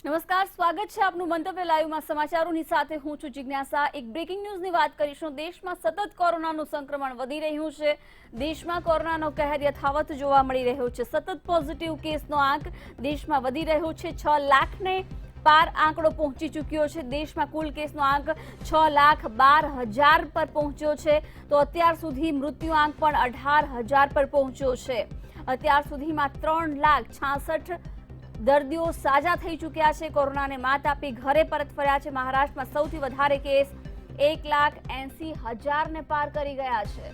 નમસ્કાર, સ્વાગત છે આપનું મંતવ્ય લાઈવમાં સમાચારોની સાથે હું છું જિજ્ઞાસા। એક બ્રેકિંગ ન્યૂઝની વાત કરીશું। દેશમાં સતત કોરોનાનું સંક્રમણ વધી રહ્યું છે। દેશમાં કોરોનાનો કહેર યથાવત જોવા મળી રહ્યો છે। સતત પોઝિટિવ કેસનો આંક દેશમાં વધી રહ્યો છે। 6 લાખને પાર આંકડો પહોંચી ચૂક્યો છે। દેશમાં કુલ કેસનો આંક 6,12,000 પર પહોંચ્યો છે, તો અત્યાર સુધી મૃત્યુ આંક પણ 18,000 પર પહોંચ્યો છે। અત્યાર સુધીમાં 3,66,000 દર્દીઓ સાજા થઈ ચૂક્યા છે। કોરોનાને માત આપી ઘરે પરત ફર્યા છે। મહારાષ્ટ્રમાં સૌથી વધારે કેસ 1,80,000ને પાર કરી ગયા છે।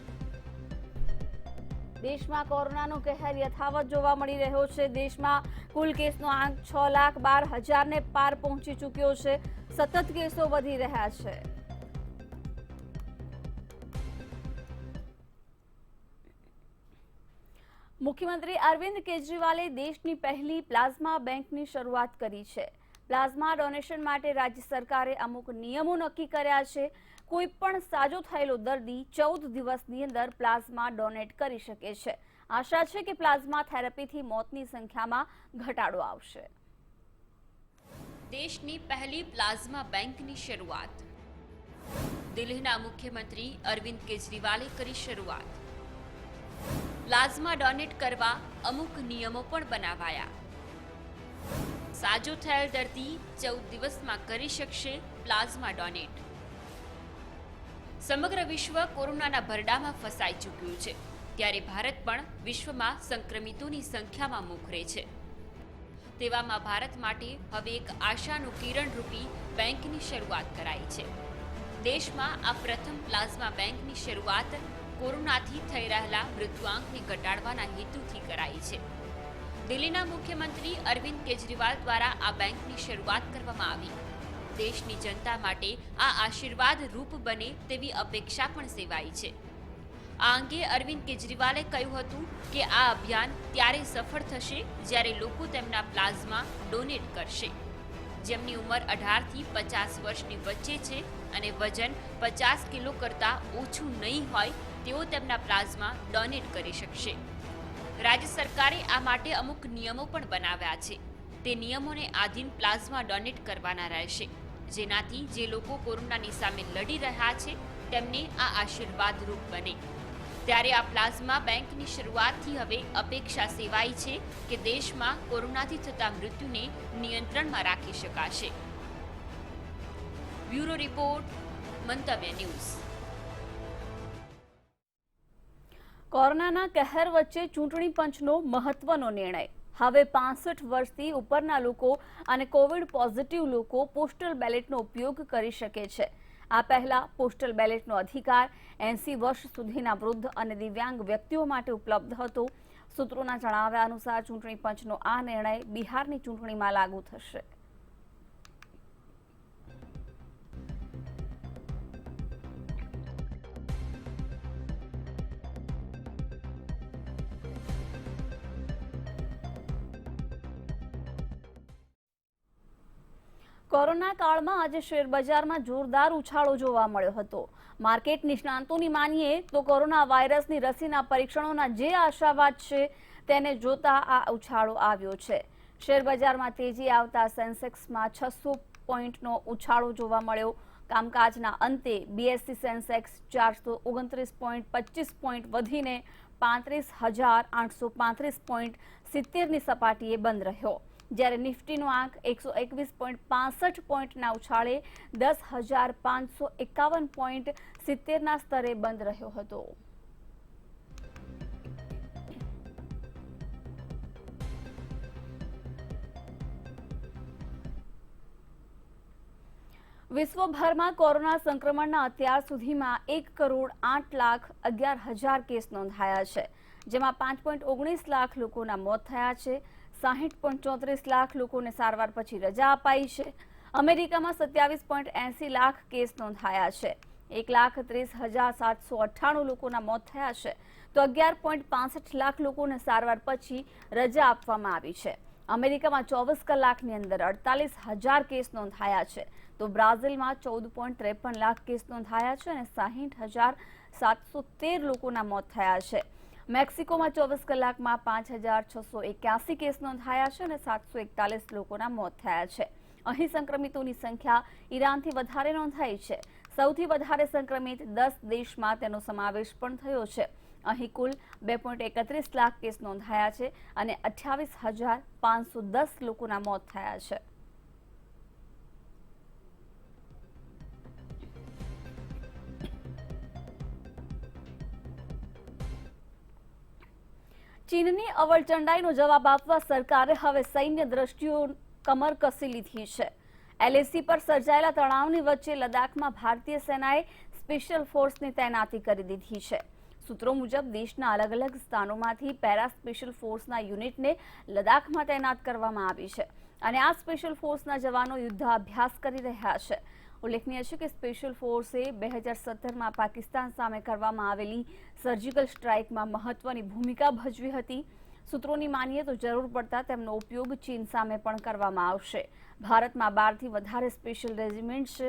દેશમાં કોરોનાનો કહેર યથાવત જોવા મળી રહ્યો છે। દેશમાં કુલ કેસનો આંક 6,12,000ને પાર પહોંચી ચૂક્યો છે। સતત કેસો વધી રહ્યા છે। મુખ્યમંત્રી અરવિંદ કેજરીવાલે દેશની પહેલી પ્લાઝમા બેંકની શરૂઆત કરી છે। પ્લાઝમા ડોનેશન માટે રાજ્ય સરકારે અમુક નિયમો નક્કી કર્યા છે। કોઈ પણ સાજો થયેલો દર્દી 14 દિવસની અંદર પ્લાઝમા ડોનેટ કરી શકે છે। આશા છે કે પ્લાઝમા થેરેપીથી મોતની સંખ્યામાં ઘટાડો આવશે। દેશની પહેલી પ્લાઝમા બેંકની શરૂઆત। દિલ્હીના મુખ્યમંત્રી અરવિંદ કેજરીવાલે કરી શરૂઆત। પ્લાઝમા ડોનેટ કરવા અમુક નિયમો પણ બનાવાયા। સાજો થયેલ દર્દી 14 દિવસમાં કરી શકશે પ્લાઝમા ડોનેટ। સમગ્ર વિશ્વ કોરોનાના ભરડામાં ફસાઈ ચૂક્યું છે, ત્યારે ભારત પણ વિશ્વમાં સંક્રમિતોની સંખ્યામાં મોખરે છે। તેવામાં ભારત માટે હવે એક આશાનું કિરણરૂપી બેંકની શરૂઆત કરાઈ છે। દેશમાં આ પ્રથમ પ્લાઝમા બેંકની શરૂઆત કોરોનાથી થઈ રહેલા મૃત્યુઆંકને ઘટાડવાના હેતુથી કરાઈ છે। દિલ્હીના મુખ્યમંત્રી અરવિંદ કેજરીવાલ દ્વારા આ બેંકની શરૂઆત કરવામાં આવી। દેશની જનતા માટે આ આશીર્વાદ રૂપ બને તેવી અપેક્ષા પણ સેવાઈ છે। આ અંગે અરવિંદ કેજરીવાલે કહ્યું હતું કે આ અભિયાન ત્યારે સફળ થશે જ્યારે લોકો તેમના પ્લાઝમા ડોનેટ કરશે। જેમની ઉંમર 18થી 50 વર્ષની વચ્ચે છે અને વજન 50 કિલો કરતાં ઓછું નહીં હોય તેઓ તેમના પ્લાઝમા ડોનેટ કરી શકશે। રાજ્ય સરકારે આ માટે અમુક નિયમો પણ બનાવ્યા છે। તે નિયમોને આધીન પ્લાઝમા ડોનેટ કરવાના રહેશે, જેનાથી જે લોકો કોરોનાની સામે લડી રહ્યા છે તેમને આ આશીર્વાદરૂપ બને। ત્યારે આ પ્લાઝમા બેંકની શરૂઆતથી હવે અપેક્ષા સેવાઈ છે કે દેશમાં કોરોનાથી થતા મૃત્યુને નિયંત્રણમાં રાખી શકાશે। બ્યુરો રિપોર્ટ, મંતવ્ય ન્યૂઝ। કોરોનાના કહેર વચ્ચે ચૂંટણી પંચનો મહત્વનો નિર્ણય। હવે 65 વર્ષથી ઉપરના લોકો અને કોવિડ પોઝિટિવ લોકો પોસ્ટલ બેલેટનો ઉપયોગ કરી શકે છે। આ પહેલા પોસ્ટલ બેલેટનો અધિકાર 80 વર્ષ સુધીના વૃદ્ધ અને દિવ્યાંગ વ્યક્તિઓ માટે ઉપલબ્ધ હતો। સૂત્રોના જણાવ્યા અનુસાર ચૂંટણી પંચનો આ નિર્ણય બિહારની ચૂંટણીમાં લાગુ થશે। કોરોના કાળમાં આજે શેરબજારમાં જોરદાર ઉછાળો જોવા મળ્યો હતો। માર્કેટ નિષ્ણાંતોની માનીએ તો કોરોના વાયરસની રસીના પરીક્ષણોના જે આશાવાદ છે તેને જોતા આ ઉછાળો આવ્યો છે। શેરબજારમાં તેજી આવતા સેન્સેક્સમાં 600 પોઈન્ટનો ઉછાળો જોવા મળ્યો। કામકાજના અંતે બીએસસી સેન્સેક્સ 429.25 પોઈન્ટ વધીને 35,835.70ની સપાટીએ બંધ રહ્યો, જ્યારે નિફ્ટીનો આંક 121.65 પોઈન્ટના ઉછાળે 10,551.70ના સ્તરે બંધ રહ્યો હતો। વિશ્વભરમાં કોરોના સંક્રમણના અત્યાર સુધીમાં 1,08,11,000 કેસ નોંધાયા છે, જેમાં 5.19 લાખ લોકોના મોત થયા છે। 60.34 લાખ લોકોને સારવાર પછી રજા અપાઈ છે। અમેરિકામાં 27.80 લાખ કેસ નોંધાયા છે। 1,30,798 લોકોના મોત થયા છે, તો 11.65 લાખ લોકોને સારવાર પછી રજા આપવામાં આવી છે। અમેરિકામાં 24 કલાકની અંદર 48,000 કેસ નોંધાયા છે, તો બ્રાઝિલમાં 14.53 લાખ કેસ નોંધાયા છે અને 60,713 લોકોના મોત થયા છે। મેક્સિકોમાં 24 કલાકમાં 5,681 કેસ નોંધાયા છે અને 741 લોકોના મોત થયા છે। અહીં સંક્રમિતોની સંખ્યા ઈરાનથી વધારે નોંધાઈ છે. સૌથી વધારે સંક્રમિત 10 દેશમાં તેનો સમાવેશ પણ થયો છે. અહીં કુલ 2.31 લાખ કેસ નોંધાયા છે અને 28,510 લોકોના મોત થયા છે. ચીનની અવળચંડાઈનો જવાબ આપવા સરકારે હવે સૈન્ય દ્રષ્ટિઓ કમર કસી લીધી છે. LAC પર સર્જાયેલા તણાવની વચ્ચે લદ્દાખમાં ભારતીય સેનાએ સ્પેશિયલ ફોર્સની તૈનાતી કરી દીધી છે. સૂત્રો મુજબ દેશના અલગ અલગ સ્થાનોમાંથી પેરા સ્પેશિયલ ફોર્સના યુનિટને લદ્દાખમાં તૈનાત કરવામાં આવી છે અને આ સ્પેશિયલ ફોર્સના જવાનો યુદ્ધાભ્યાસ કરી રહ્યા છે. ઉલ્લેખનીય છે કે સ્પેશિયલ ફોર્સે 2017માં પાકિસ્તાન સામે કરવામાં આવેલી સર્જિકલ સ્ટ્રાઇકમાં મહત્વની ભૂમિકા ભજવી હતી. સૂત્રોની માનીએ તો જરૂર પડતા તેમનો ઉપયોગ ચીન સામે પણ કરવામાં આવશે. ભારતમાં 12થી વધારે સ્પેશિયલ રેજિમેન્ટ છે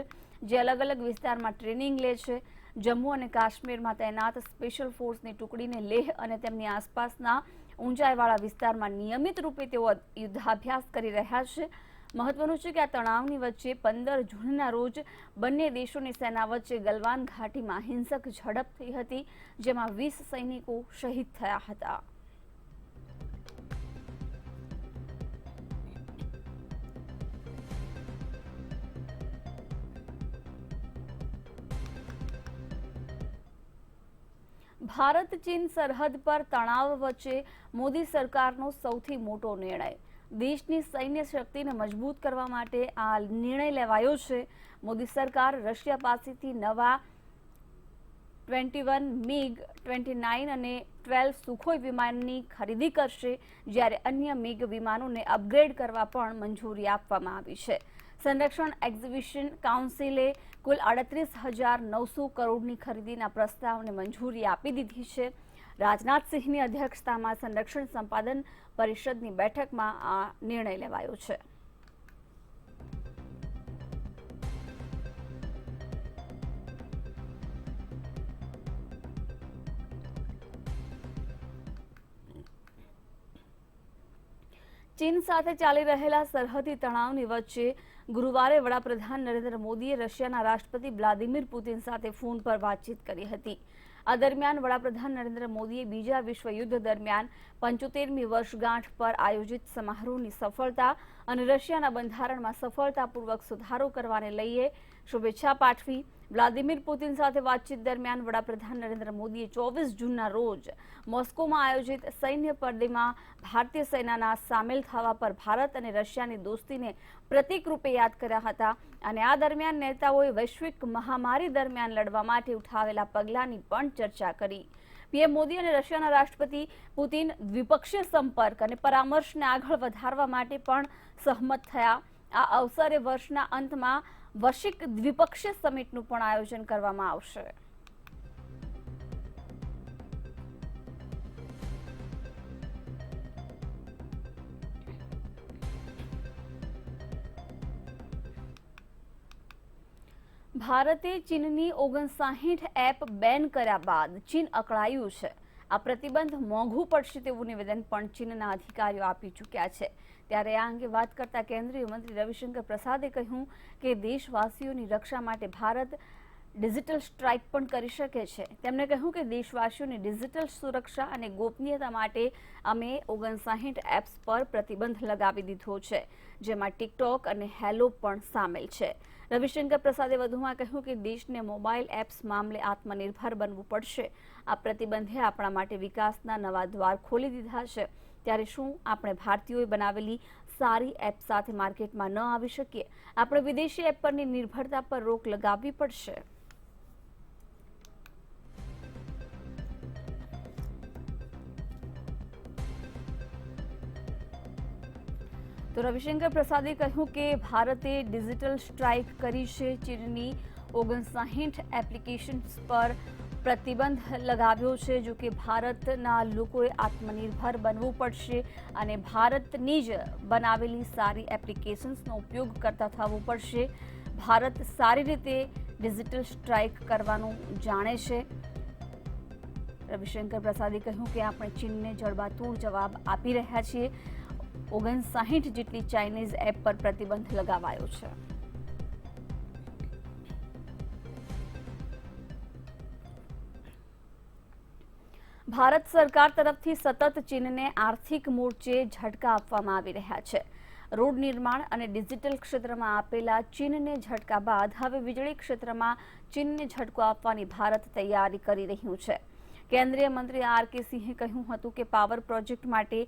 જે અલગ અલગ વિસ્તારમાં ટ્રેનિંગ લે છે. જમ્મુ અને કાશ્મીરમાં તૈનાત સ્પેશિયલ ફોર્સની ટુકડીને લેહ અને તેમની આસપાસના ઊંચાઈવાળા વિસ્તારમાં નિયમિત રૂપે તેઓ યુદ્ધાભ્યાસ કરી રહ્યા છે. મહત્વનું છે કે આ તણાવની વચ્ચે 15 જૂનના રોજ બંને દેશોની સેના વચ્ચે ગલવાન ઘાટીમાં હિંસક ઝડપ થઈ હતી, જેમાં 20 સૈનિકો શહીદ થયા હતા. ભારત ચીન સરહદ પર તણાવ વચ્ચે મોદી સરકારનો સૌથી મોટો નિર્ણય. દેશની સૈન્ય શક્તિને મજબૂત કરવા માટે આ નિર્ણય લેવાયો છે. મોદી સરકાર રશિયા પાસેથી નવા 21 MiG-29 અને 12 સુખોઈ વિમાનની ખરીદી કરશે, જ્યારે અન્ય MiG વિમાનોને અપગ્રેડ કરવા પણ મંજૂરી આપવામાં આવી છે. સંરક્ષણ એક્ઝિબિશન કાઉન્સિલે કુલ 38,900 કરોડની ખરીદીના પ્રસ્તાવને મંજૂરી આપી દીધી છે. રાજનાથસિંહની અધ્યક્ષતામાં સંરક્ષણ સંપાદન પરિષદની બેઠકમાં આ નિર્ણય લેવાયો છે. ચીન સાથે ચાલી રહેલા સરહદી તણાવની વચ્ચે ગુરુવારે વડાપ્રધાન નરેન્દ્ર મોદીએ રશિયાના રાષ્ટ્રપતિ વ્લાદિમીર પુતિન સાથે ફોન પર વાતચીત કરી હતી. આ દરમિયાન વડાપ્રધાન નરેન્દ્ર મોદીએ બીજા વિશ્વયુદ્ધ દરમિયાન 75મી વર્ષગાંઠ પર આયોજિત સમારોહની સફળતા અને રશિયાના બંધારણમાં સફળતાપૂર્વક સુધારો કરવાને લઈને શુભેચ્છા પાઠવી. વ્લાદિમીર પુતિન સાથે વાતચીત દરમિયાન વડાપ્રધાન નરેન્દ્ર મોદીએ 24 જૂનના રોજ મોસ્કોમાં આયોજિત સૈન્ય પરદેમાં ભારતીય સેનાના સામેલ થવા પર ભારત અને રશિયાની દોસ્તીને પ્રતીક રૂપે યાદ કર્યા હતા અને આ દરમિયાન નેતાઓએ વૈશ્વિક મહામારી દરમિયાન લડવા માટે ઉઠાવેલા પગલાંની પણ ચર્ચા કરી. પીએમ મોદી અને રશિયાના રાષ્ટ્રપતિ પુતિન દ્વિપક્ષીય સંપર્ક અને પરામર્શને આગળ વધારવા માટે પણ સહમત થયા. આ અવસરે વર્ષના અંતમાં વૈશ્વિક દ્વિપક્ષીય સમિટનું પણ આયોજન કરવામાં આવશે. ભારતે ચીનની 59 એપ બેન કર્યા બાદ ચીન અકળાયું છે. આ પ્રતિબંધ મોંઘું પડશે તેવું નિવેદન પણ ચીનના અધિકારીઓ આપી ચૂક્યા છે. ત્યારે આ અંગે વાત કરતા કેન્દ્રીય મંત્રી રવિશંકર પ્રસાદે કહ્યું કે દેશવાસીઓની રક્ષા માટે ભારત ડિજિટલ સ્ટ્રાઇક પણ કરી શકે છે. તેમણે કહ્યું કે દેશવાસીઓની ડિજિટલ સુરક્ષા અને ગોપનીયતા માટે અમે 59 એપ્સ પર પ્રતિબંધ લગાવી દીધો છે, જેમાં ટિકટોક અને હેલો પણ સામેલ છે. રવિશંકર પ્રસાદે વધુમાં કહ્યું કે દેશને મોબાઈલ એપ્સ મામલે આત્મનિર્ભર બનવું પડશે. આ પ્રતિબંધે આપણા માટે વિકાસના નવા દ્વાર ખોલી દીધા છે. ત્યારે શું આપણે ભારતીયોએ બનાવેલી સારી એપ સાથે માર્કેટમાં ન આવી શકીએ? આપણે વિદેશી એપ પરની નિર્ભરતા પર રોક લગાવવી પડશે. તો રવિશંકર પ્રસાદે કહ્યું કે ભારતે ડિજિટલ સ્ટ્રાઇક કરી છે. ચીનની 59 એપ્લિકેશન્સ પર પ્રતિબંધ લગાવ્યો છે. જો કે ભારતના લોકોએ આત્મનિર્ભર બનવું પડશે અને ભારતની જ બનાવેલી સારી એપ્લિકેશન્સનો ઉપયોગ કરતા થવું પડશે. ભારત સારી રીતે ડિજિટલ સ્ટ્રાઇક કરવાનું જાણે છે. રવિશંકર પ્રસાદે કહ્યું કે આપણે ચીનને જડબાતોડ જવાબ આપી રહ્યા છીએ. 59 જેટલી ચાઇનીઝ એપ પર પ્રતિબંધ લગાવાયો છે. ભારત સરકાર તરફથી સતત ચીનને આર્થિક મોરચે ઝટકા આપવામાં આવી રહ્યા છે. રોડ નિર્માણ અને ડિજિટલ ક્ષેત્રમાં આપેલા ચીનને ઝટકા બાદ હવે વીજળી ક્ષેત્રમાં ચીનને ઝટકો આપવાની ભારત તૈયારી કરી રહ્યું છે. કેન્દ્રીય મંત્રી આર.કે. સિંહે કહ્યું હતું કે પાવર પ્રોજેક્ટ માટે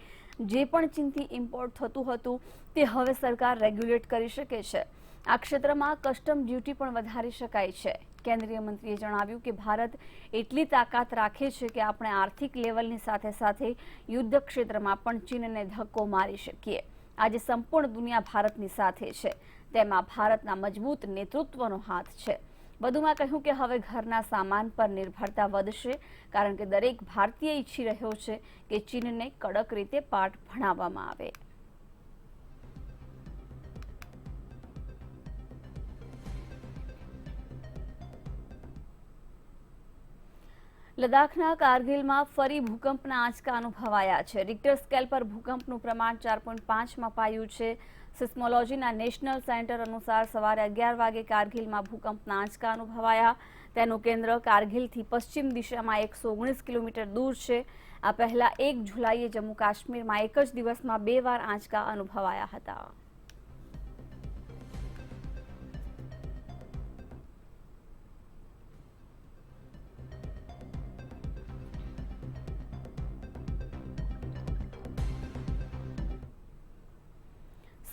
જે પણ ચીનથી ઇમ્પોર્ટ થતું હતું તે હવે સરકાર રેગ્યુલેટ કરી શકે છે. આ ક્ષેત્રમાં કસ્ટમ ડ્યુટી પણ વધારી શકાય છે. કેન્દ્રીય મંત્રીએ જણાવ્યું કે ભારત એટલી તાકાત રાખે છે કે આપણે આર્થિક લેવલની સાથે સાથે યુદ્ધ ક્ષેત્રમાં પણ ચીનને ધક્કો મારી શકીએ. આજે સંપૂર્ણ દુનિયા ભારતની સાથે છે. તેમાં ભારતના મજબૂત નેતૃત્વનો હાથ છે. વધુમાં કહ્યું કે હવે ઘરના સામાન પર નિર્ભરતા વધશે કારણ કે દરેક ભારતીય ઈચ્છી રહ્યો છે કે ચીનને કડક રીતે પાઠ ભણાવવામાં આવે. લદ્દાખના કારગિલમાં ફરી ભૂકંપના આંચકા અનુભવાયા છે. રિક્ટર સ્કેલ પર ભૂકંપનું પ્રમાણ 4.5 મપાયું છે. સિસ્મોલોજીના નેશનલ સેન્ટર અનુસાર સવારે 11 વાગે કારગિલમાં ભૂકંપના આંચકા અનુભવાયા. તેનું કેન્દ્ર કારગિલથી પશ્ચિમ દિશામાં 119 કિલોમીટર દૂર છે. આ પહેલા 1 જુલાઈએ જમ્મુ કાશ્મીરમાં એક જ દિવસમાં 2 વાર આંચકા અનુભવાયા હતા.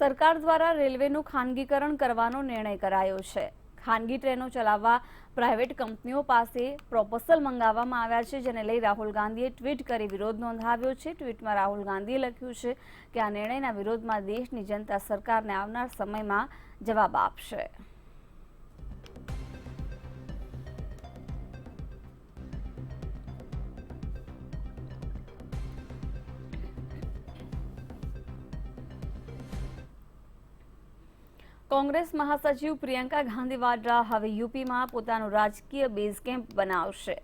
સરકાર દ્વારા રેલવેનું ખાનગીકરણ કરવાનો નિર્ણય કરાયો છે. ખાનગી ટ્રેનો ચલાવવા પ્રાઇવેટ કંપનીઓ પાસે પ્રોપોઝલ મંગાવવામાં આવ્યા છે, જેને લઈ રાહુલ ગાંધીએ ટ્વીટ કરી વિરોધ નોંધાવ્યો છે. ટ્વીટમાં રાહુલ ગાંધીએ લખ્યું છે કે આ નિર્ણયના વિરોધમાં દેશની જનતા સરકારને આવનાર સમયમાં જવાબ આપશે. કોંગ્રેસ મહાસચિવ પ્રિયંકા ગાંધી વાડ્રા હવે યુપીમાં પોતાનું રાજકીય બેઝ કેમ્પ બનાવશે.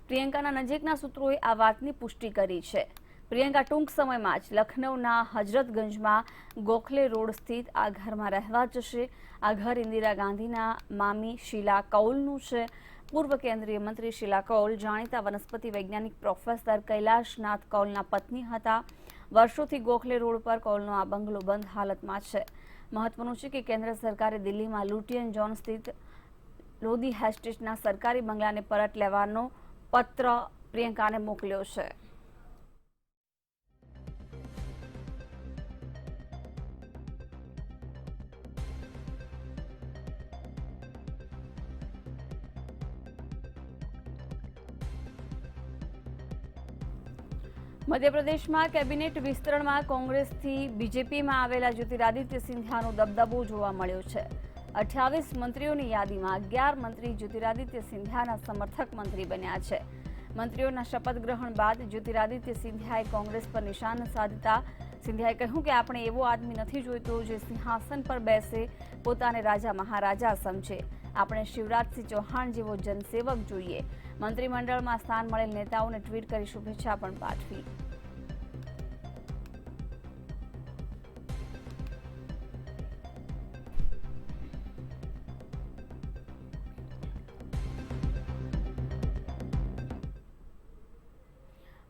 પ્રિયંકાના નજીકના સૂત્રોએ આ વાતની પુષ્ટિ કરી છે. પ્રિયંકા ટૂંક સમયમાં જ લખનૌના હજરતગંજમાં ગોખલે રોડ સ્થિત આ ઘરમાં રહેવા જશે. આ ઘર ઇન્દિરા ગાંધીના મામી શીલા કૌલનું છે. પૂર્વ કેન્દ્રીય મંત્રી શીલા કૌલ જાણીતા વનસ્પતિ વૈજ્ઞાનિક પ્રોફેસર કૈલાશનાથ કૌલના પત્ની હતા. વર્ષોથી ગોખલે રોડ પર કૌલનો આ બંગલો બંધ હાલતમાં છે. મહત્વનું છે કે કેન્દ્ર સરકારે દિલ્હીમાં લુટિયન ઝોન સ્થિત લોધી હેસ્ટેટના સરકારી બંગલાને પરત લેવાનો પત્ર પ્રિયંકાને મોકલ્યો છે. મધ્યપ્રદેશમાં કેબિનેટ વિસ્તરણમાં કોંગ્રેસથી બીજેપીમાં આવેલા જ્યોતિરાદિત્ય સિંધિયાનો દબદબો જોવા મળ્યો છે. 28 મંત્રીઓની યાદીમાં 11 મંત્રી જ્યોતિરાદિત્ય સિંધિયાના સમર્થક મંત્રી બન્યા છે. મંત્રીઓના શપથ ગ્રહણ બાદ જ્યોતિરાદિત્ય સિંધિયાએ કોંગ્રેસ પર નિશાન સાધતા સિંધિયાએ કહ્યું કે આપણે એવો આદમી નથી જોઈતો જે સિંહાસન પર બેસે, પોતાને રાજા મહારાજા સમજે. આપણે શિવરાજસિંહ ચૌહાણ જેવો જનસેવક જોઈએ. મંત્રીમંડળમાં સ્થાન મળેલ નેતાઓને ટ્વીટ કરી શુભેચ્છા પણ પાઠવી.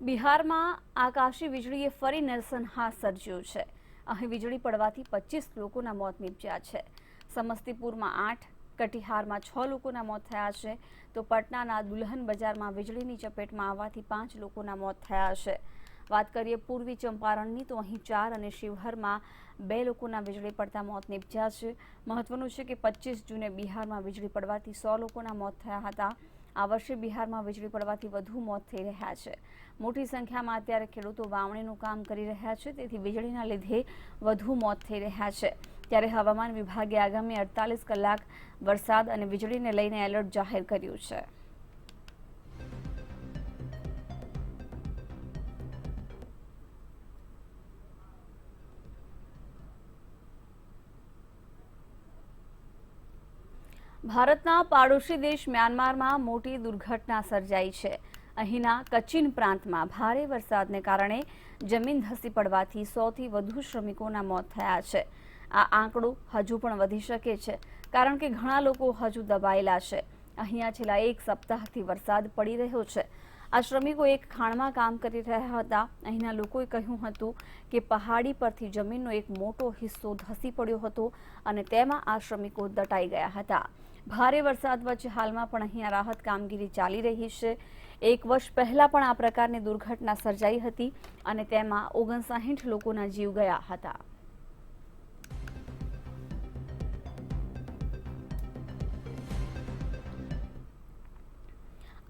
બિહારમાં આકાશી વીજળીએ ફરી નરસંહાર સર્જ્યો છે. અહીં વીજળી પડવાથી 25 લોકોના મોત નીપજ્યા છે. સમસ્તીપુરમાં 8, કટિહારમાં 6 લોકોના મોત થયા છે, તો પટનાના દુલ્હન બજારમાં વીજળીની ચપેટમાં આવવાથી 5 લોકોના મોત થયા છે. વાત કરીએ પૂર્વી ચંપારણની, તો અહીં 4 અને શિવહરમાં 2 લોકોના વીજળી પડતા મોત નીપજ્યા છે. મહત્વનું છે કે 25 જૂને બિહારમાં વીજળી પડવાથી 100 લોકોના મોત થયા હતા. આ વર્ષે બિહારમાં વીજળી પડવાથી વધુ મોત થઈ રહ્યા છે. મોટી સંખ્યામાં અત્યારે ખેડૂતો વાવણીનું કામ કરી રહ્યા છે, તેથી વીજળીના લીધે વધુ મોત થઈ રહ્યા છે. ત્યારે હવામાન વિભાગે આગામી 48 કલાક વરસાદ અને વીજળીને લઈને એલર્ટ જાહેર કર્યું છે. ભારતના પાડોશી દેશ મ્યાનમારમાં મોટી દુર્ઘટના સર્જાઈ છે. અહીંના કચ્છીન પ્રાંતમાં ભારે વરસાદને કારણે જમીન ધસી પડવાથી 100થી વધુ શ્રમિકોના મોત થયા છે. આ આંકડો હજુ પણ વધી શકે છે, કારણ કે ઘણા લોકો હજુ દબાયેલા છે. અહીંયા છેલ્લા એક સપ્તાહથી વરસાદ પડી રહ્યો છે. આ શ્રમિકો એક ખાણમાં કામ કરી રહ્યા હતા. અહીંના લોકોએ કહ્યું હતું કે પહાડી પરથી જમીનનો એક મોટો હિસ્સો ધસી પડ્યો હતો અને તેમાં આ શ્રમિકો દટાઈ ગયા હતા. ભારે વરસાદ વચ્ચે હાલમાં પણ અહીંયા રાહત કામગીરી ચાલી રહી છે. 1 વર્ષ પહેલા પણ આ પ્રકારની દુર્ઘટના સર્જાઈ હતી અને તેમાં 59 લોકોના જીવ ગયા હતા.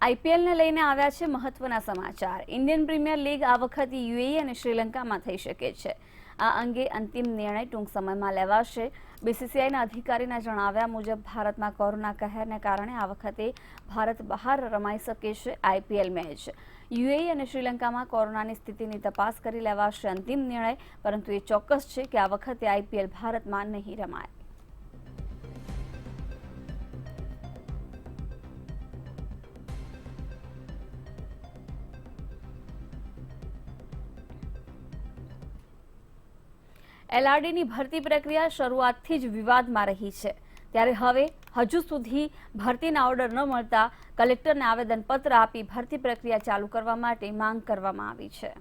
આઈપીએલને લઈને આવ્યા છે મહત્વના સમાચાર. ઇન્ડિયન પ્રીમિયર લીગ આ વખતે યુએઈ અને શ્રીલંકામાં થઈ શકે છે. આ અંગે અંતિમ નિર્ણય ટૂંક સમયમાં લેવાશે. બીસીસીઆઈના અધિકારીના જણાવ્યા મુજબ ભારતમાં કોરોના કહેરને કારણે આ વખતે ભારત બહાર રમાઈ શકે છે આઈપીએલ મેચ. યુએઈ અને શ્રીલંકામાં કોરોનાની સ્થિતિની તપાસ કરી લેવાશે અંતિમ નિર્ણય, પરંતુ એ ચોક્કસ છે કે આ વખતે આઈપીએલ ભારતમાં નહીં રમાય. એલઆરડીની ભરતી પ્રક્રિયા શરૂઆતથી જ વિવાદમાં રહી છે. ત્યારે હવે હજુ સુધી ભરતીના ઓર્ડર ન મળતા કલેક્ટરને આવેદનપત્ર આપી ભરતી પ્રક્રિયા ચાલુ કરવા માટે માંગ કરવામાં આવી છે.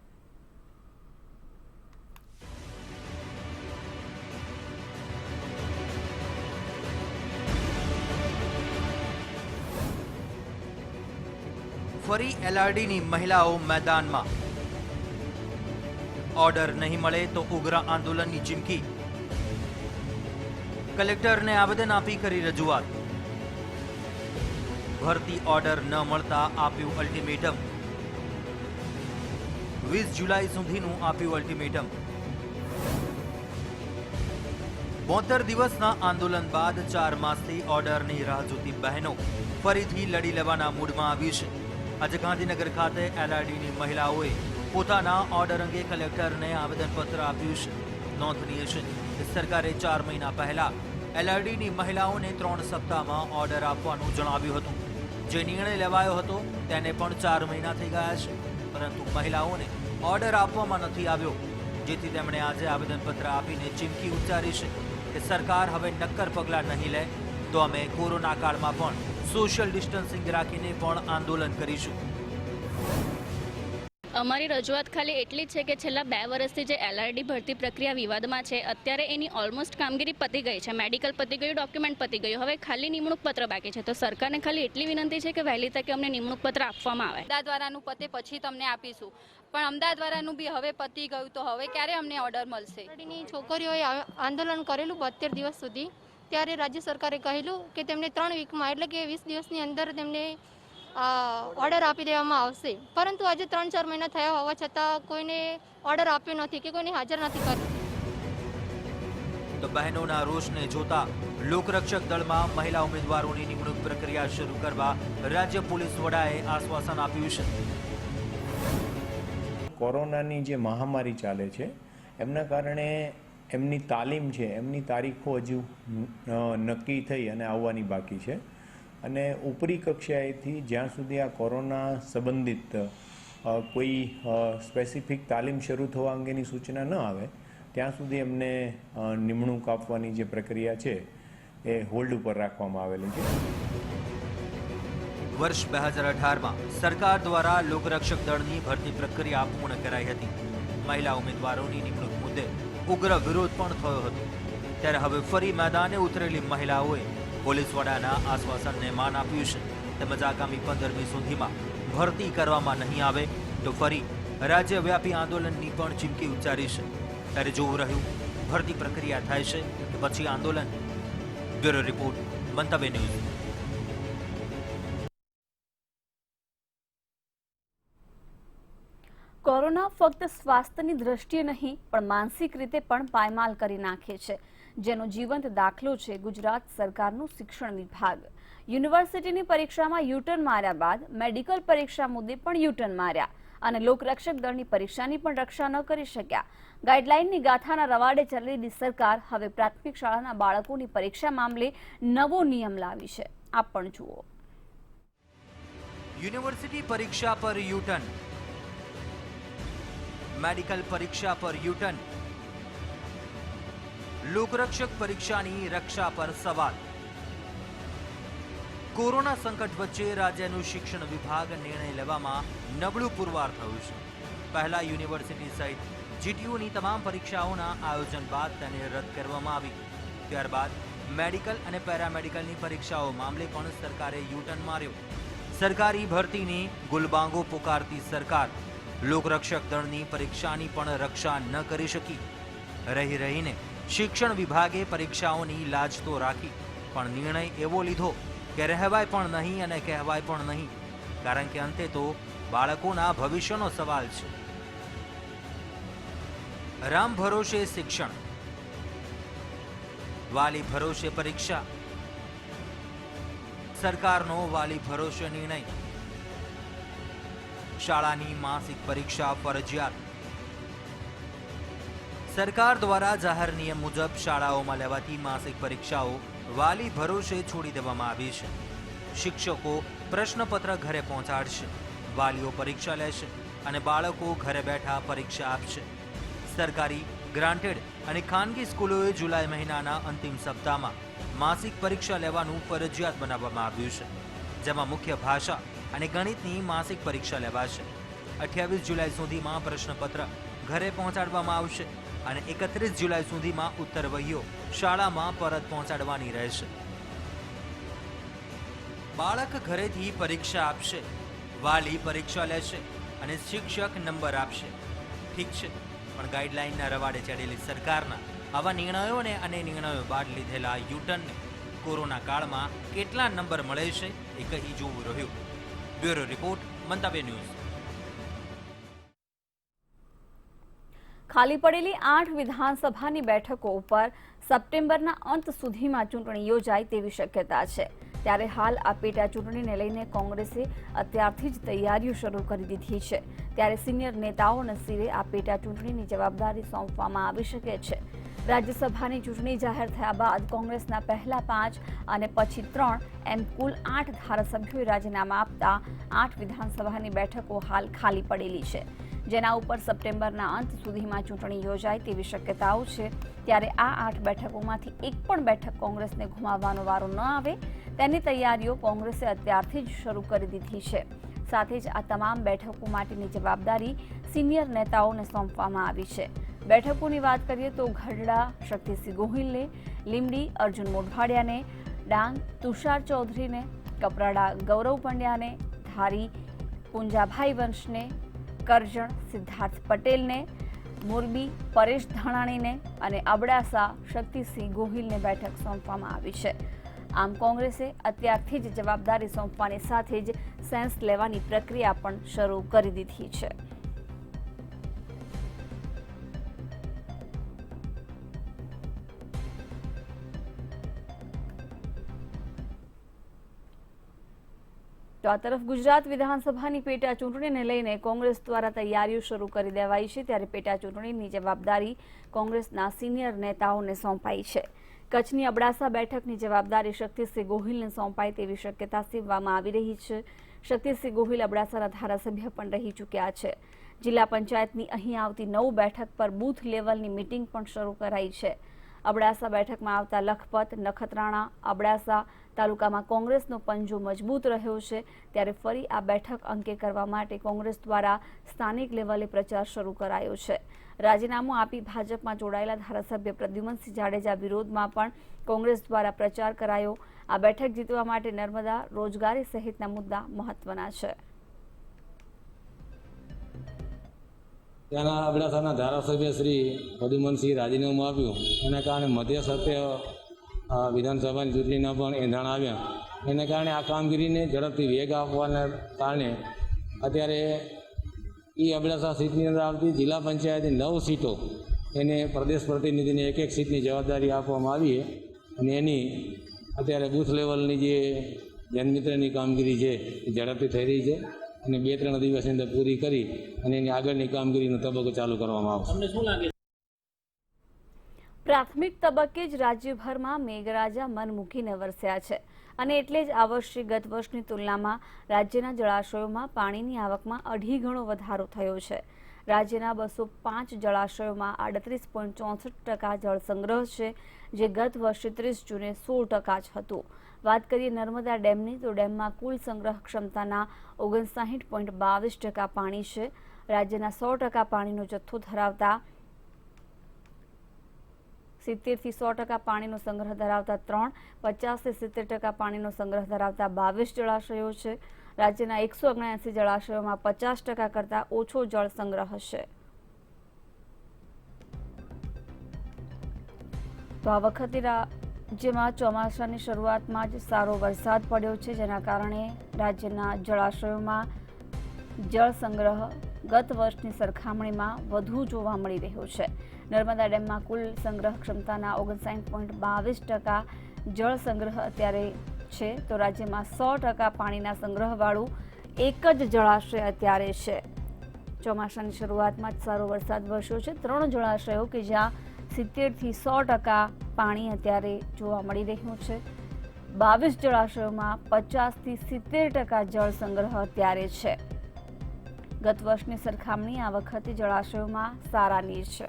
ફરી એલઆરડીની મહિલાઓ મેદાનમાં. ઓર્ડર નહીં મળે તો ઉગ્ર આંદોલનની ચીમકી. કલેક્ટરને આવેદન આપી કરી રજૂઆત. ભરતી ઓર્ડર ન મળતા આપ્યું અલ્ટિમેટમ. 20 જુલાઈ સુધીનું આપ્યું અલ્ટિમેટમ. 72 દિવસના આંદોલન બાદ 4 માસથી ઓર્ડરની રાહ જોતી બહેનો ફરીથી લડી લેવાના મૂડમાં આવી છે. આજે ગાંધીનગર ખાતે એલઆરડીની મહિલાઓએ પોતાના ઓર્ડર અંગે કલેક્ટરને આવેદનપત્ર આપ્યું છે. નોંધનીય છે કે સરકારે 4 મહિના પહેલા એલઆરડીની મહિલાઓને 3 સપ્તાહમાં ઓર્ડર આપવાનું જણાવ્યું હતું. જે નિર્ણય લેવાયો હતો તેને પણ 4 મહિના થઈ ગયા છે, પરંતુ મહિલાઓને ઓર્ડર આપવામાં નથી આવ્યો, જેથી તેમણે આજે આવેદનપત્ર આપીને ચીમકી ઉચ્ચારી છે કે સરકાર હવે નક્કર પગલાં નહીં લે તો અમે કોરોના કાળમાં પણ સોશિયલ ડિસ્ટન્સિંગ રાખીને પણ આંદોલન કરીશું. અમારી રજૂઆત ખાલી એટલી જ છે કે છેલ્લા 2 વર્ષથી જે એલઆરડી ભરતી પ્રક્રિયા વિવાદમાં છે, અત્યારે એની ઓલમોસ્ટ કામગીરી પતી ગઈ છે. મેડિકલ પતી ગયું, ડોક્યુમેન્ટ પતી ગયું, હવે ખાલી નિમણૂક પત્ર બાકી છે. તો સરકારને ખાલી એટલી વિનંતી છે કે વહેલી તકે અમને નિમણૂક પત્ર આપવામાં આવે. અમદાવાદવાળાનું પતે પછી તમને આપીશું, પણ અમદાવાદવાળાનું બી હવે પતી ગયું, તો હવે ક્યારે અમને ઓર્ડર મળશે? એલઆરડીની છોકરીઓએ આંદોલન કરેલું 72 દિવસ સુધી. ત્યારે રાજ્ય સરકારે કહેલું કે તેમને 3 વીકમાં એટલે કે 20 દિવસની અંદર તેમને ઓર્ડર આપી દેવામાં આવશે, પરંતુ આજે 3-4 મહિના થયા હોવા છતાં કોઈને ઓર્ડર આપ્યો નથી કે કોઈને હાજર નથી કર્યું. તો બહેનોના રોષને જોતા લોકરક્ષક દળમાં મહિલા ઉમેદવારોની નિમણૂક પ્રક્રિયા શરૂ કરવા રાજ્ય પોલીસ વડાએ આશ્વાસન આપ્યું છે. કોરોનાની જે મહામારી ચાલે છે એમના કારણે એમની તાલીમ છે, એમની તારીખો હજુ નક્કી થઈ અને આવવાની બાકી છે. અને ઉપરી કક્ષાએથી જ્યાં સુધી આ કોરોના સંબંધિત કોઈ સ્પેસિફિક તાલીમ શરૂ થવા અંગેની સૂચના ન આવે ત્યાં સુધી એમને નિમણૂક આપવાની જે પ્રક્રિયા છે એ હોલ્ડ ઉપર રાખવામાં આવેલી છે. વર્ષ 2018માં સરકાર દ્વારા લોકરક્ષક દળની ભરતી પ્રક્રિયા પૂર્ણ કરાઈ હતી. મહિલા ઉમેદવારોની નિમણૂક મુદ્દે ઉગ્ર વિરોધ પણ થયો હતો. ત્યારે હવે ફરી મેદાને ઉતરેલી મહિલાઓએ પોલીસ વડાના આશ્વાસનને માન આપ્યું છે, તેમજ આગામી 15મી સુધીમાં ભરતી કરવામાં નહીં આવે તો ફરી રાજ્યવ્યાપી આંદોલનની પણ ચીમકી ઉચ્ચારી છે. ત્યારે જોવું રહ્યું ભરતી પ્રક્રિયા થાય છે કે પછી આંદોલન. બ્યુરો રિપોર્ટ, મંતવ્ય ન્યૂઝ. કોરોના ફક્ત સ્વાસ્થ્યની દ્રષ્ટિએ નહીં પણ માનસિક રીતે પણ પાયમાલ કરી નાખે છે, જેનો જીવંત દાખલો છે ગુજરાત સરકારનું શિક્ષણ વિભાગ. યુનિવર્સિટીની પરીક્ષામાં યુટર્ન માર્યા બાદ મેડિકલ પરીક્ષા મુદ્દે પણ યુટર્ન માર્યા અને લોકરક્ષક દળની પરીક્ષાની પણ રક્ષા ન કરી શક્યા. ગાઈડલાઈનની ગાથાના રવાડે ચાલેલી સરકાર હવે પ્રાથમિક શાળાના બાળકોની પરીક્ષા મામલે નવો નિયમ લાવી છે. આપ પણ જુઓ. યુનિવર્સિટી પરીક્ષા પર યુટર્ન, મેડિકલ પરીક્ષા પર યુટર્ન, લોકરક્ષક પરીક્ષાની રક્ષા પર સવાલ. કોરોના સંકટ વચ્ચે રાજ્યનું શિક્ષણ વિભાગ નિર્ણય લેવામાં નબળું પુરવાર થયું છે. પહેલા યુનિવર્સિટી સહિત જીટીયુની તમામ પરીક્ષાઓના આયોજન બાદ તેને રદ કરવામાં આવી. ત્યારબાદ મેડિકલ અને પેરામેડિકલની પરીક્ષાઓ મામલે પણ સરકારે યુટર્ન માર્યો. સરકારી ભરતીની ગુલબાંગો પુકારતી સરકાર લોકરક્ષક દળની પરીક્ષાની પણ રક્ષા ન કરી શકી. રહી રહીને શિક્ષણ વિભાગે પરીક્ષાઓની લાજ તો રાખી, પણ નિર્ણય એવો લીધો કે રહેવાય પણ નહીં અને કહેવાય પણ નહીં, કારણ કે અંતે તો બાળકોના ભવિષ્યનો સવાલ છે. રામ ભરોસે શિક્ષણ, વાલી ભરોસે પરીક્ષા. સરકારનો વાલી ભરોસે નિર્ણય. શાળાની માસિક પરીક્ષા ફરજિયાત. સરકાર દ્વારા જાહેર નિયમ મુજબ શાળાઓમાં લેવાતી માસિક પરીક્ષાઓ વાલી ભરોસે છોડી દેવામાં આવી છે. શિક્ષકો પ્રશ્નપત્ર ઘરે પહોંચાડશે, વાલીઓ પરીક્ષા લેશે અને બાળકો ઘરે બેઠા પરીક્ષા આપશે. સરકારી, ગ્રાન્ટેડ અને ખાનગી સ્કૂલોએ જુલાઈ મહિનાના અંતિમ સપ્તાહમાં માસિક પરીક્ષા લેવાનું ફરજિયાત બનાવવામાં આવ્યું છે, જેમાં મુખ્ય ભાષા અને ગણિતની માસિક પરીક્ષા લેવાશે. 28 જુલાઈ સુધીમાં પ્રશ્નપત્ર ઘરે પહોંચાડવામાં આવશે અને 31 જુલાઈ સુધીમાં ઉત્તરવહીઓ શાળામાં પરત પહોંચાડવાની રહેશે. બાળક ઘરેથી પરીક્ષા આપશે, વાલી પરીક્ષા લેશે અને શિક્ષક નંબર આપશે. ઠીક છે, પણ ગાઈડલાઈનના રવાડે ચડેલી સરકારના આવા નિર્ણયોને અને નિર્ણયો બાદ લીધેલા યુટર્નને કોરોના કાળમાં કેટલા નંબર મળે છે એ કહી જોવું રહ્યું. બ્યુરો રિપોર્ટ, મંતવ્ય ન્યૂઝ. ખાલી પડેલી 8 વિધાનસભાની બેઠકો ઉપર સપ્ટેમ્બરના અંત સુધીમાં ચૂંટણી યોજાય તેવી શક્યતા છે. ત્યારે હાલ આ પેટા ચૂંટણીને લઈને કોંગ્રેસે અત્યારથી જ તૈયારીઓ શરૂ કરી દીધી છે. ત્યારે સિનિયર નેતાઓને સિરે આ પેટા ચૂંટણીની જવાબદારી સોંપવામાં આવી શકે છે. રાજ્યસભાની ચૂંટણી જાહેર થયા બાદ કોંગ્રેસના પહેલા 5 અને પછી 3 એમ કુલ 8 ધારાસભ્યોએ રાજીનામા આપતા 8 વિધાનસભાની બેઠકો હાલ ખાલી પડેલી છે, જેના ઉપર સપ્ટેમ્બરના અંત સુધીમાં ચૂંટણી યોજાય તેવી શક્યતાઓ છે. ત્યારે આ 8 બેઠકોમાંથી એક પણ બેઠક કોંગ્રેસને ગુમાવવાનો વારો ન આવે તેની તૈયારીઓ કોંગ્રેસે અત્યારથી જ શરૂ કરી દીધી છે. સાથે જ આ તમામ બેઠકો માટેની જવાબદારી સિનિયર નેતાઓને સોંપવામાં આવી છે. બેઠકોની વાત કરીએ તો ગઢડા શક્તિસિંહ ગોહિલને, લીંબડી અર્જુન મોઢવાડિયાને, ડાંગ તુષાર ચૌધરીને, કપરાડા ગૌરવ પંડ્યાને, ધારી પુંજાભાઈ વંશને, કરજણ સિદ્ધાર્થ પટેલને, મોરબી પરેશ ધાણાણીને અને અબડાસા શક્તિસિંહ ગોહિલને બેઠક સોંપવામાં આવી છે. આમ કોંગ્રેસે અત્યારથી જ જવાબદારી સોંપવાની સાથે જ સેન્સ લેવાની પ્રક્રિયા પણ શરૂ કરી દીધી છે. તો આ તરફ ગુજરાત વિધાનસભાની પેટા ચૂંટણીને લઈને કોંગ્રેસ દ્વારા તૈયારીઓ શરૂ કરી દેવાઈ છે. ત્યારે પેટા ચૂંટણીની જવાબદારી કોંગ્રેસના સિનિયર નેતાઓને સોંપાઈ છે. કચ્છની અબડાસા બેઠકની જવાબદારી શક્તિસિંહ ગોહિલને સોંપાય તેવી શક્યતા સેવવામાં આવી રહી છે. શક્તિસિંહ ગોહિલ અબડાસાના ધારાસભ્ય પણ રહી ચૂક્યા છે. જિલ્લા પંચાયતની અહીં આવતી 9 બેઠક પર બૂથ લેવલની મીટિંગ પણ શરૂ કરાઈ છે. અબડાસા બેઠકમાં આવતા લખપત, નખત્રાણા, અબડાસા તાલુકામાં કોંગ્રેસનો પંજો મજબૂત રહ્યો છે. ત્યારે ફરી આ બેઠક અંકે કરવા માટે કોંગ્રેસ દ્વારા સ્થાનિક લેવલે પ્રચાર શરૂ કરાયો છે. રાજીનામું આપી ભાજપમાં જોડાયેલા ધારાસભ્ય પ્રદ્યુમનસિંહ જાડેજા વિરોધમાં પણ કોંગ્રેસ દ્વારા પ્રચાર કરાયો. આ બેઠક જીતવા માટે નર્મદા, રોજગારી સહિતના મુદ્દા મહત્વના છે. ત્યાંના અબડાસાના ધારાસભ્ય શ્રી પ્રદ્યુમનસિંહ રાજીનામું આપ્યું, એના કારણે મધ્ય સત્ય વિધાનસભાની ચૂંટણીના પણ એંધાણ આવ્યા. એને કારણે આ કામગીરીને ઝડપથી વેગ આપવાના કારણે અત્યારે અબડાસા સીટની અંદર આવતી જિલ્લા પંચાયતની 9 સીટો એને પ્રદેશ પ્રતિનિધિને એક સીટની જવાબદારી આપવામાં આવી છે. અને એની અત્યારે બૂથ લેવલની જે જનમિત્રની કામગીરી છે એ ઝડપથી થઈ રહી છે અને 2-3 દિવસની અંદર પૂરી કરી અને એની આગળની કામગીરીનો તબક્કો ચાલુ કરવામાં આવશે. તમને શું લાગે? પ્રાથમિક તબક્કે જ રાજ્યભરમાં મેઘરાજા મન મૂકીને વરસ્યા છે. અને એટલે જ આ વર્ષે ગત વર્ષની તુલનામાં રાજ્યના જળાશયોમાં પાણીની આવકમાં 2.5 ગણો વધારો થયો છે. રાજ્યના 205 જળાશયોમાં 38.64% જળ સંગ્રહ છે, જે ગત વર્ષે 30 જૂને 16% જ હતું. વાત કરીએ નર્મદા ડેમની, તો ડેમમાં કુલ સંગ્રહ ક્ષમતાના 59.22% પાણી છે. રાજ્યના 100% પાણીનો જથ્થો ધરાવતા 70 થી 100% પાણીનો સંગ્રહ ધરાવતા 3, 50 થી 70% પાણીનો સંગ્રહ ધરાવતા 22 જળાશયો છે. રાજ્યના 179 જળાશયોમાં 50% કરતાં ઓછો જળ સંગ્રહ છે. તો આ વખતે રાજ્યમાં ચોમાસાની શરૂઆતમાં જ સારો વરસાદ પડ્યો છે, જેના કારણે રાજ્યના જળાશયોમાં જળ સંગ્રહ ગત વર્ષની સરખામણીમાં વધુ જોવા મળી રહ્યો છે. નર્મદા ડેમમાં કુલ સંગ્રહ ક્ષમતાના 59.22% જળ સંગ્રહ અત્યારે છે. તો રાજ્યમાં 100% પાણીના સંગ્રહવાળું એક જ જળાશય અત્યારે છે. ચોમાસાની શરૂઆતમાં જ સારો વરસાદ વરસ્યો છે. 3 જળાશયો કે જ્યાં 70 થી 100% પાણી અત્યારે જોવા મળી રહ્યું છે. 22 જળાશયોમાં 50 થી 70% જળ સંગ્રહ અત્યારે છે. ગત વર્ષની સરખામણી આ વખતે જળાશયોમાં સારા નીર છે.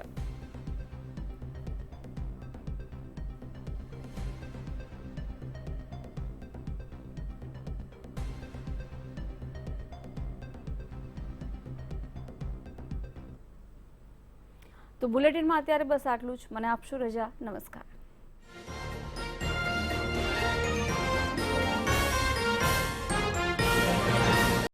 તો બુલેટિનમાં અત્યારે બસ આટલું જ. મને આપશો રજા. નમસ્કાર.